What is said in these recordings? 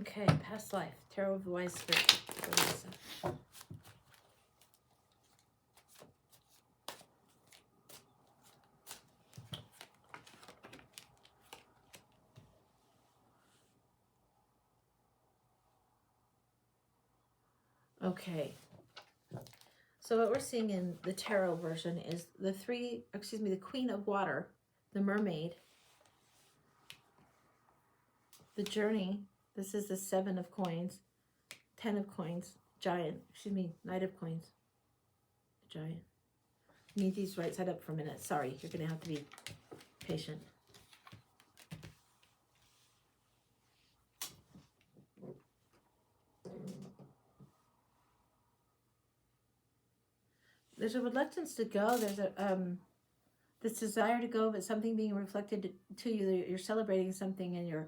Okay, past life. Tarot of the Wise Spirit. Okay. So what we're seeing in the tarot version is the Queen of Water, the Mermaid, the Journey. This is the 7 of Coins, 10 of Coins, Knight of Coins, Giant. Need these right side up for a minute. Sorry, you're going to have to be patient. There's a reluctance to go. There's this desire to go, but something being reflected to you. You're celebrating something, and you're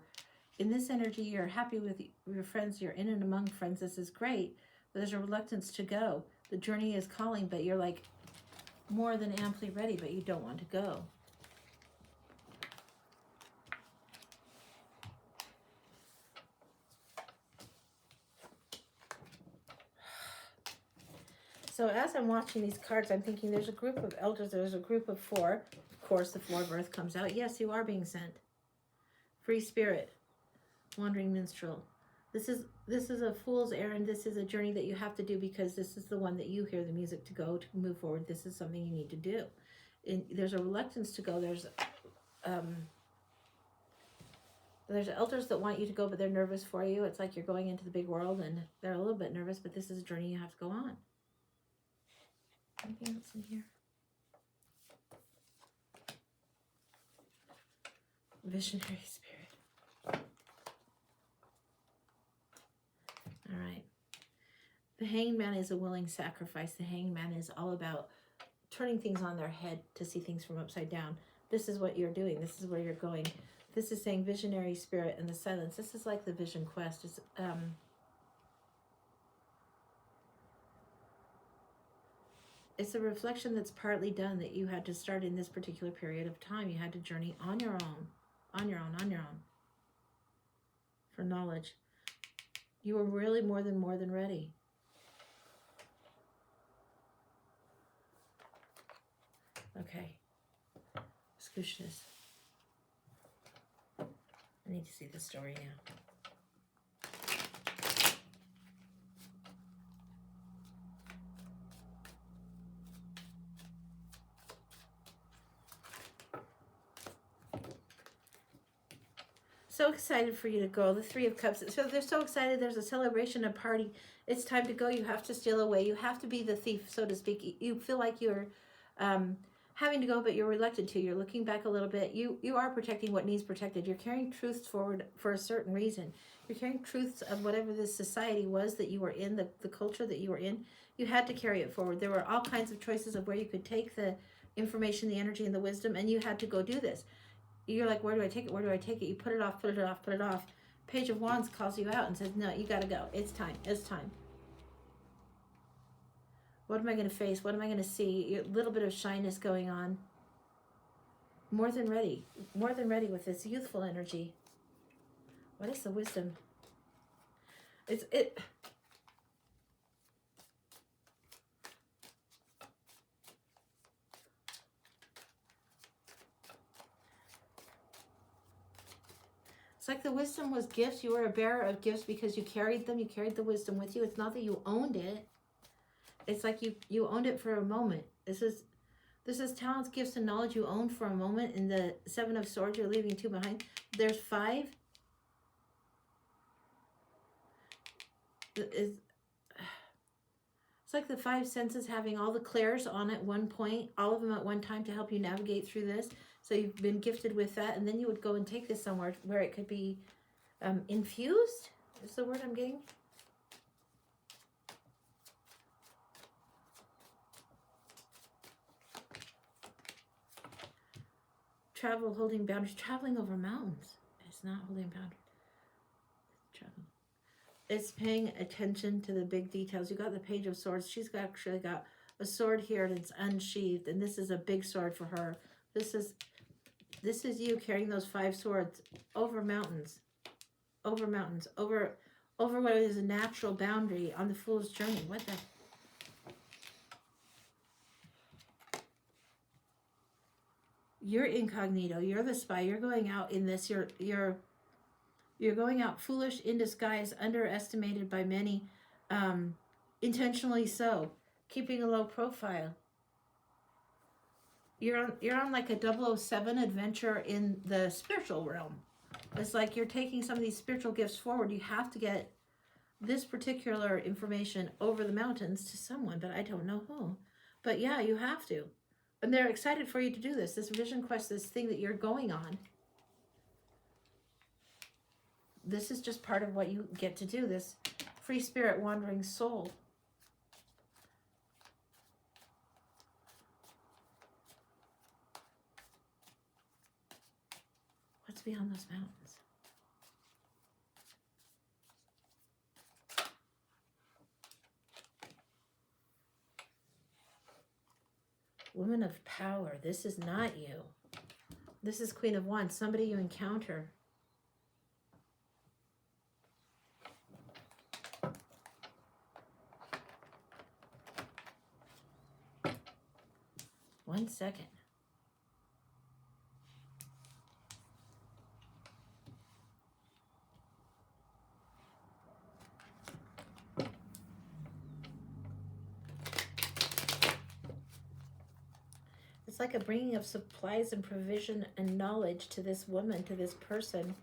in this energy. You're happy with your friends. You're in and among friends. This is great. But there's a reluctance to go. The journey is calling, but you're like more than amply ready, but you don't want to go. So as I'm watching these cards, I'm thinking there's a group of elders, there's a group of 4. Of course, the 4 of Earth comes out. Yes, you are being sent. Free spirit, wandering minstrel. This is a fool's errand. This is a journey that you have to do because this is the one that you hear the music to go to move forward. This is something you need to do. And there's a reluctance to go. There's elders that want you to go, but they're nervous for you. It's like you're going into the big world, and they're a little bit nervous, but this is a journey you have to go on. Anything else in here? Visionary spirit. All right. The hangman is a willing sacrifice. The hangman is all about turning things on their head to see things from upside down. This is what you're doing. This is where you're going. This is saying visionary spirit and the silence. This is like the vision quest. It's a reflection that's partly done that you had to start in this particular period of time. You had to journey on your own, on your own, for knowledge. You were really more than ready. Okay. Scoosh this. I need to see the story now. So excited for you to go. The 3 of Cups. So they're so excited. There's a celebration, a party. It's time to go. You have to steal away. You have to be the thief, so to speak. You feel like you're having to go, but you're reluctant to. You're looking back a little bit. You are protecting what needs protected. You're carrying truths forward for a certain reason. You're carrying truths of whatever this society was that you were in, the culture that you were in. You had to carry it forward. There were all kinds of choices of where you could take the information, the energy, and the wisdom, and you had to go do this. You're like, where do I take it? Where do I take it? You put it off, put it off, put it off. Page of Wands calls you out and says, no, you got to go. It's time. It's time. What am I going to face? What am I going to see? A little bit of shyness going on. More than ready. More than ready with this youthful energy. What is the wisdom? It's like the wisdom was gifts. You were a bearer of gifts because you carried them. You carried the wisdom with you. It's not that you owned it. It's like you owned it for a moment. This is talents, gifts, and knowledge you owned for a moment. In the 7 of Swords, you're leaving 2 behind. There's 5. It's like the 5 senses having all the clairs on at one point, all of them at one time to help you navigate through this. So you've been gifted with that, and then you would go and take this somewhere where it could be infused, is the word I'm getting. Travel, holding boundaries, traveling over mountains. It's not holding boundaries. Travel. It's paying attention to the big details. You got the Page of Swords. She's actually got a sword here and it's unsheathed, and this is a big sword for her. This is you carrying those 5 swords over mountains, over over what is a natural boundary on the fool's journey. What the? You're incognito. You're the spy. You're going out in this. You're going out foolish, in disguise, underestimated by many, intentionally so, keeping a low profile. You're on like a 007 adventure in the spiritual realm. It's like you're taking some of these spiritual gifts forward. You have to get this particular information over the mountains to someone, but I don't know who. But yeah, you have to. And they're excited for you to do this vision quest, this thing that you're going on. This is just part of what you get to do, this free spirit wandering soul. What's beyond those mountains? Woman of power. This is not you. This is Queen of Wands, somebody you encounter. One second. It's like a bringing of supplies and provision and knowledge to this woman, to this person.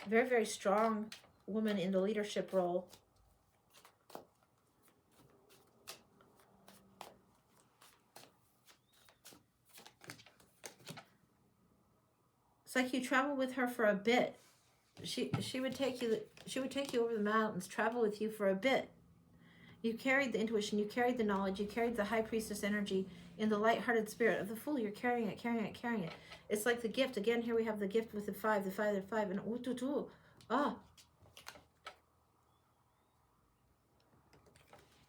Very, very strong woman in the leadership role. It's like you travel with her for a bit. She would take you over the mountains, travel with you for a bit. You carried the intuition, you carried the knowledge, you carried the high priestess energy in the light-hearted spirit of the fool. You're carrying it. It's like the gift. Again, here we have the gift with the five, and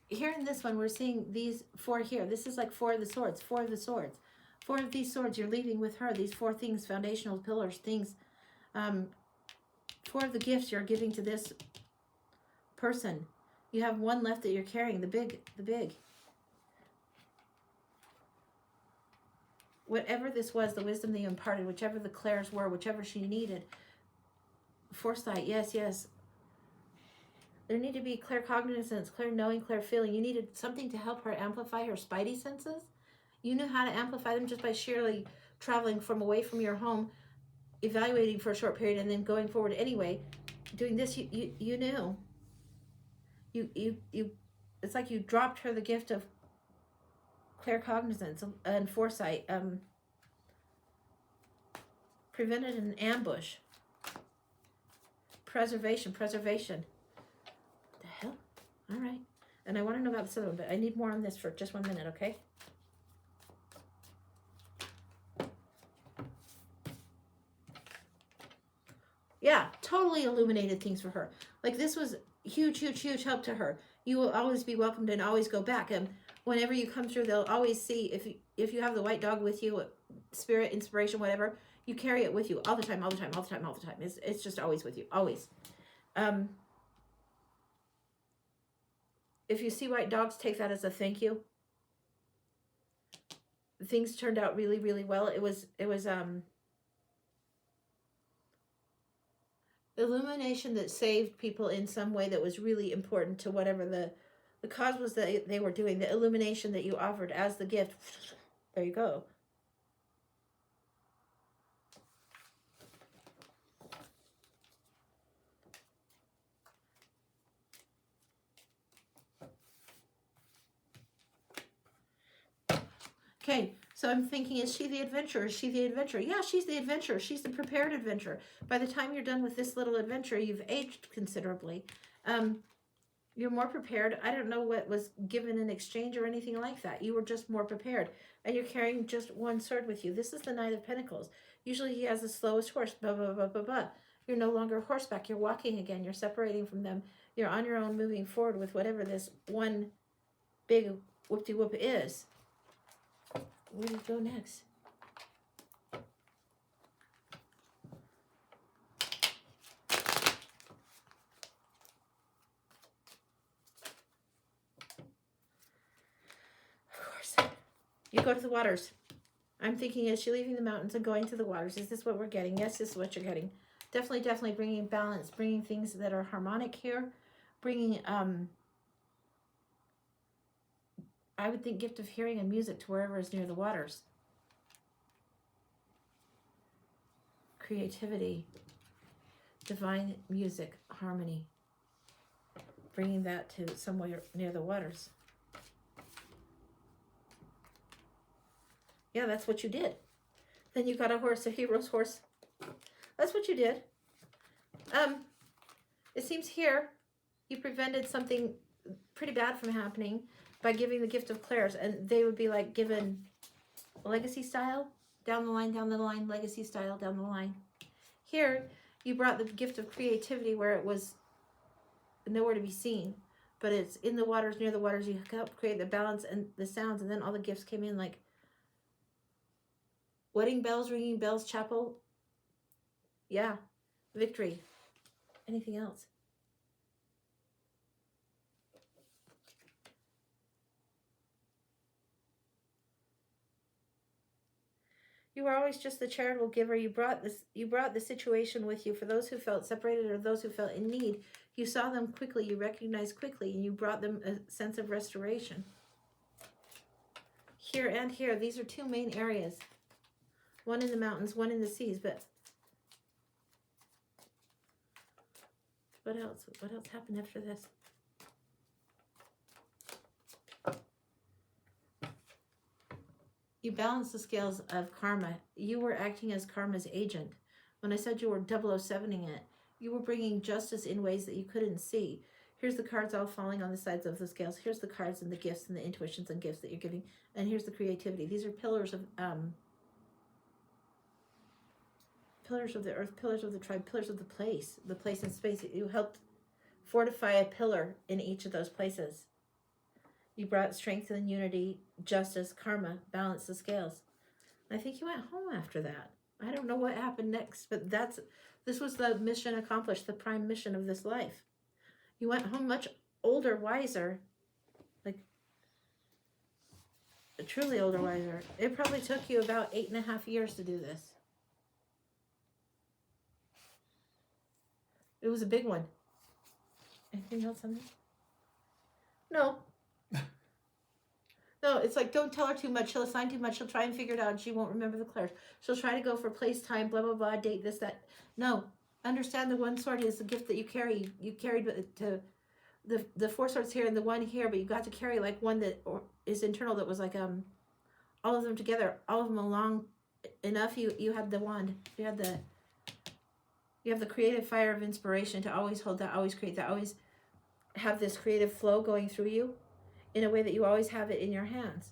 Here in this one, we're seeing these four here. This is like four of the swords. Four of these swords you're leaving with her. These four things, foundational pillars, things. Four of the gifts you're giving to this person. You have one left that you're carrying, the big. Whatever this was, the wisdom that you imparted, whichever the clairs were, whichever she needed. Foresight, yes. There need to be clear cognizance, clear knowing, clear feeling. You needed something to help her amplify her spidey senses. You knew how to amplify them just by sheerly traveling from away from your home, evaluating for a short period, and then going forward anyway. Doing this, you knew. You it's like you dropped her the gift of clear cognizance and foresight, prevented an ambush, preservation. The hell? All right. And I want to know about this other one, but I need more on this for just 1 minute, okay? Yeah, totally illuminated things for her. Like this was huge help to her. You will always be welcomed and always go back. And whenever you come through, they'll always see if you have the white dog with you, spirit, inspiration, whatever, you carry it with you all the time. It's just always with you, always. If you see white dogs, take that as a thank you. Things turned out really, really well. It was illumination that saved people in some way that was really important to whatever the cause was that they were doing. The illumination that you offered as the gift. There you go. Okay, so I'm thinking, is she the adventurer? Is she the adventurer? Yeah, she's the adventurer. She's the prepared adventurer. By the time you're done with this little adventure, you've aged considerably. You're more prepared. I don't know what was given in exchange or anything like that. You were just more prepared. And you're carrying just one sword with you. This is the Knight of Pentacles. Usually he has the slowest horse. You're no longer horseback. You're walking again. You're separating from them. You're on your own, moving forward with whatever this one big whoop-de-whoop is. Where do you go next? You go to the waters. I'm thinking, is she leaving the mountains and going to the waters? Is this what we're getting? Yes, this is what you're getting. Definitely bringing balance, bringing things that are harmonic here, bringing, I would think, gift of hearing and music to wherever is near the waters. Creativity, divine music, harmony, bringing that to somewhere near the waters. Yeah, that's what you did. Then you got a horse, a hero's horse. That's what you did. It seems here you prevented something pretty bad from happening by giving the gift of clairs, and they would be like given legacy style, down the line, legacy style, down the line. Here, you brought the gift of creativity where it was nowhere to be seen, but it's in the waters, near the waters. You helped create the balance and the sounds, and then all the gifts came in like wedding bells, ringing bells, chapel. Yeah, victory. Anything else? You were always just the charitable giver. You brought the situation with you. For those who felt separated or those who felt in need, you saw them quickly, you recognized quickly, and you brought them a sense of restoration. Here and here, these are two main areas. One in the mountains, one in the seas, but what else? What else happened after this? You balance the scales of karma. You were acting as karma's agent. When I said you were 007ing it, you were bringing justice in ways that you couldn't see. Here's the cards all falling on the sides of the scales. Here's the cards and the gifts and the intuitions and gifts that you're giving. And here's the creativity. These are pillars of the earth, pillars of the tribe, pillars of the place and space. You helped fortify a pillar in each of those places. You brought strength and unity, justice, karma, balance the scales. I think you went home after that. I don't know what happened next, but this was the mission accomplished, the prime mission of this life. You went home much older, wiser, like truly older, wiser. It probably took you about 8.5 years to do this. It was a big one. Anything else on this? No. No, it's like, don't tell her too much. She'll assign too much. She'll try and figure it out, and she won't remember the clairs. She'll try to go for place, time, blah, blah, blah, date, this, that. No. Understand the one sword is the gift that you carry. You carried to the 4 swords here and the 1 here, but you got to carry like one that is internal that was like all of them together, all of them along enough. You had the wand. You have the creative fire of inspiration to always hold that, always create that, always have this creative flow going through you in a way that you always have it in your hands.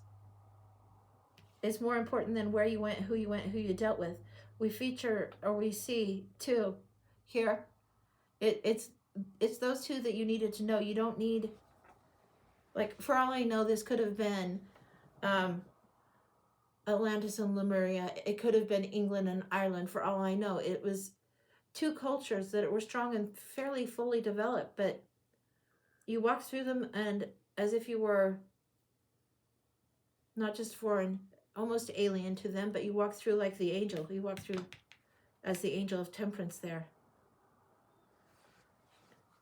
It's more important than where you went, who you dealt with. We feature, or we see, 2 here. It's those 2 that you needed to know. You don't need, like, for all I know, this could have been Atlantis and Lemuria. It could have been England and Ireland, for all I know. It was 2 cultures that were strong and fairly fully developed, but you walked through them and as if you were not just foreign, almost alien to them, but you walked through like the angel. You walked through as the angel of temperance there.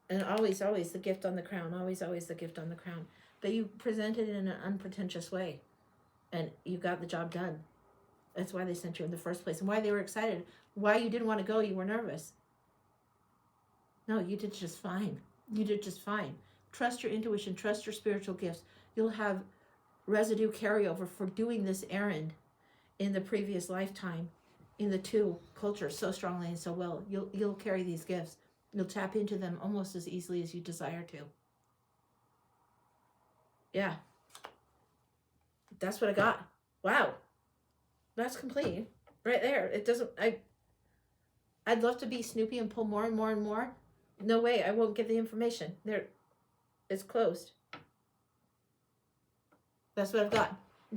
And always the gift on the crown, always the gift on the crown. But you presented it in an unpretentious way, and you got the job done. That's why they sent you in the first place, and why they were excited. Why you didn't want to go, you were nervous. No, you did just fine. You did just fine. Trust your intuition, trust your spiritual gifts. You'll have residue carryover for doing this errand in the previous lifetime, in the 2 cultures so strongly and so well. You'll carry these gifts. You'll tap into them almost as easily as you desire to. Yeah. That's what I got. Wow. That's complete. Right there. It doesn't, I'd love to be Snoopy and pull more and more and more. No way, I won't get the information. It's closed. That's what I've got.